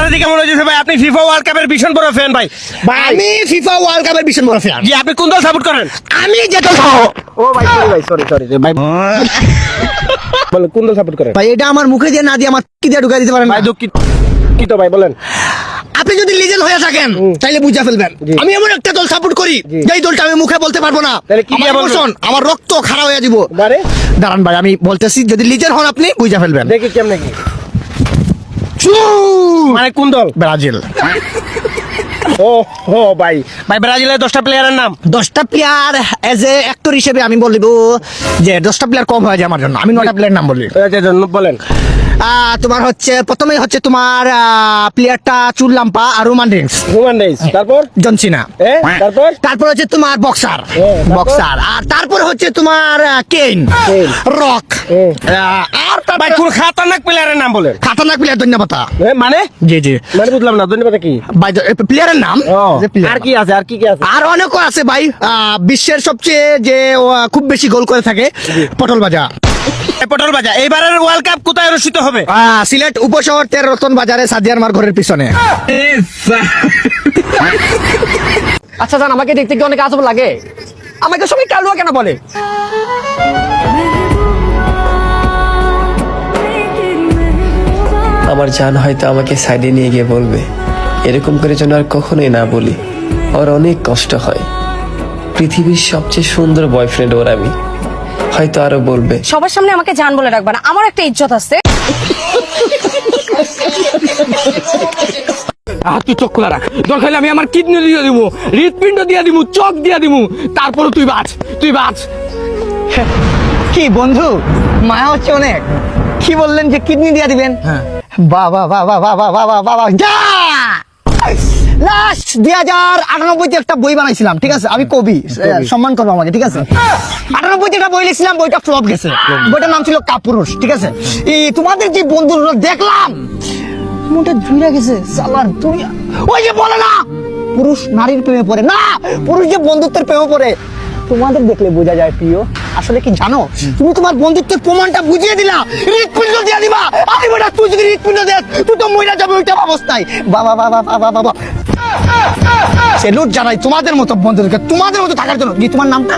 চেহারা দেখে মনে হচ্ছে ভাই আপনি ফিফা ওয়ার্ল্ড কাপের ভীষণ বড় ফ্যান ভাই। আমি ফিফা ওয়ার্ল্ড কাপের ভীষণ বড় ফ্যান। জি, আপনি কোন দল সাপোর্ট করেন? আমি যে দল ও ভাই সরি ভাই বলেন কোন দল সাপোর্ট করেন? ভাই এটা আমার মুখে দিয়ে না দিয়ে আমার কি দিয়ে ঢুকাই দিতে পারেন ভাই না? দুঃখিত ভাই বলেন। আপনি যদি লিজেন্ড হয়ে থাকেন তাইলে বুঝা ফেলবেন আমি এমন একটা দল সাপোর্ট করি যেই দলটা আমি মুখে বলতে পারবো না। তাহলে কি দিয়ে বলবেন? emotion, আমার রক্ত খাড়া হয়ে যাব। বারে দাঁড়ান ভাই আমি বলতেছি, যদি লিজেন্ড হন আপনি বুঝা ফেলবেন। দেখি কেমনে কি মানে কোন দল? ব্রাজিল। ও ভাই ব্রাজিলের 10টা প্লেয়ারের নাম। 10টা প্লেয়ার এজ এ অ্যাক্টর হিসেবে আমি বলবো যে 10টা প্লেয়ার কম হয়ে যায় আমার জন্য, আমি 9টা প্লেয়ার নাম বলি। বলেন। তোমার হচ্ছে প্রথমেই হচ্ছে তোমার প্লেয়ারটা চুল লাম্পা আর রোমান রিংস। তারপর জন সিনা। তারপর হচ্ছে তোমার বক্সার আর তারপর হচ্ছে তোমার কেইন রক। আর ভাই কোন খাতারনাক প্লেয়ারের নাম বলেন। খাতারনাক প্লেয়ার ধন্যবাদ। মানে জি মানে বুঝলাম না, ধন্যবাদ কি ভাই প্লেয়ারের নাম। আর কি আছে আর অনেকও আছে ভাই। বিশ্বের সবচেয়ে যে খুব বেশি গোল করে থাকে পটল ভাজা। এবারের ওয়ার্ল্ড কাপ কোথায় অনুষ্ঠিত হবে? সিলেট উপশহর 13 রতন বাজারে সাদিয়ার মার ঘরের পিছনে। আচ্ছা জান, আমাকে দেখতে কি অনেক আজব লাগে? আমাকে সবাই কালুয়া কেন বলে? আমার জান হয়তো আমাকে সাইডে নিয়ে গিয়ে বলবে এরকম করে যেন আর কখনোই না বলি, ওর অনেক কষ্ট হয়। পৃথিবীর সবচেয়ে সুন্দর বয়ফ্রেন্ড ওর আমি, হয়তো আরো বলবে সবার সামনে আমাকে জান বলে রাখবা না, আমার একটা ইজ্জত আছে। তুই চোখ খোলা রাখ, দরকার হলে আমি আমার কিডনি দিয়ে দিব, হৃৎপিণ্ড দিয়ে দিব, চোখ দিয়ে দিব, তারপরে তুই বাঁচ। কি বন্ধু মায়া হচ্ছে অনেক। কি বললেন যে কিডনি দিয়ে দিবেন? বাবা লাস্ট 2098 একটা বই বানাইছিলাম, ঠিক আছে? আমি কবি, সম্মান করবো আমাকে, ঠিক আছে? 98 একটা বই লিখছিলাম, বইটা ফ্লপ গেছে। বইটার নাম ছিল কাপুরুষ, ঠিক আছে? এই তোমাদের যে বন্ধুরা দেখলাম মনটা ধুইরা গেছে সালার দুনিয়া। ওই যে বলে না পুরুষ নারীর প্রেমে পড়ে না, পুরুষ যে বন্ধুত্বের প্রেমে পড়ে। তোমাদের দেখলে বোঝা যায় প্রিয়, আসলে কি জানো, তুমি তোমার বন্ধুত্বের প্রমাণটা বুঝিয়ে দিলা, হৃৎপিণ্ড দিয়ে দিবা। আরে বেটা তুই যদি হৃৎপিণ্ড দেস তুই তো মইরা যাবে ওইটা অবস্থায়। বাবা সেলুট জানাই তোমাদের মতো বন্ধুদেরকে, তোমাদের মতো থাকার জন্য। কি তোমার নামটা?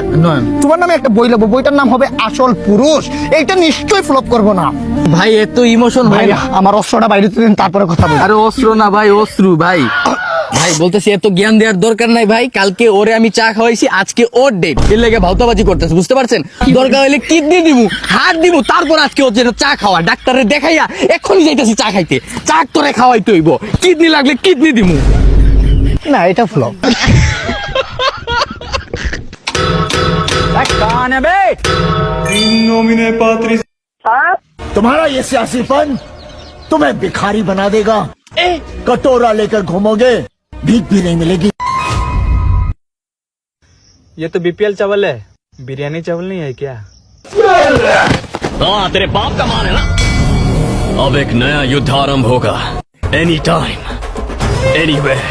তোমার নামে একটা বই লিখবো, বইটার নাম হবে আসল পুরুষ। এইটা নিশ্চয়ই ফ্লপ করবো না ভাই। এত ইমোশন ভাই। আমার অস্ত্রটা বাইরে দিন, তারপরে কথা বলবো। আরে অস্ত্র না ভাই, অশ্রু ভাই। ভাই বলতেছি এত জ্ঞান দেওয়ার দরকার নাই ভাই। কালকে ওরে আমি চা খাওয়াইছি, আজকে ওর ডেট, এর লেগে ভাউতাবাজি করতেছে, বুঝতে পারছেন? দরকার হলে কিডনি দিব, হাত দিব, তারপর আজকে ওর যেন চা খাওয়া, ডাক্তারে দেখাইয়া এক্ষুনি যাইতেছি চা খাইতে। চা তোরে খাওয়াইতে হইব, কিডনি লাগলে কিডনি দিব না, এটা ফ্লপ। तुम्हारा ये सियासीपन तुम्हें भिखारी बना देगा। कटोरा लेकर घूमोगे, भीख भी नहीं मिलेगी। ये तो बीपीएल चावल है, बिरयानी चावल नहीं है क्या? हाँ, तेरे बाप का मान है ना। अब एक नया युद्ध आरंभ होगा। Any time, anywhere,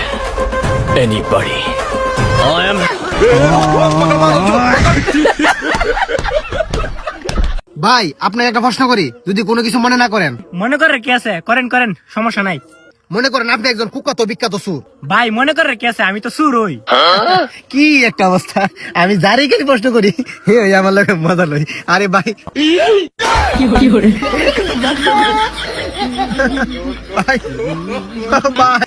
anybody. I am ভাই আপনাকে একটা প্রশ্ন করি, যদি কোনো কিছু মনে না করেন। মনে করে কি আছে, করেন সমস্যা নাই। মনে করেন আপনি একজন কুখ্যাত বিখ্যাত সুর। ভাই মনে করে কি আছে, আমি তো সুর হই। কি একটা অবস্থা, আমি যারই খালি প্রশ্ন করি হে ওই আমার লোক মজা লই। আরে ভাই ভাই ভাই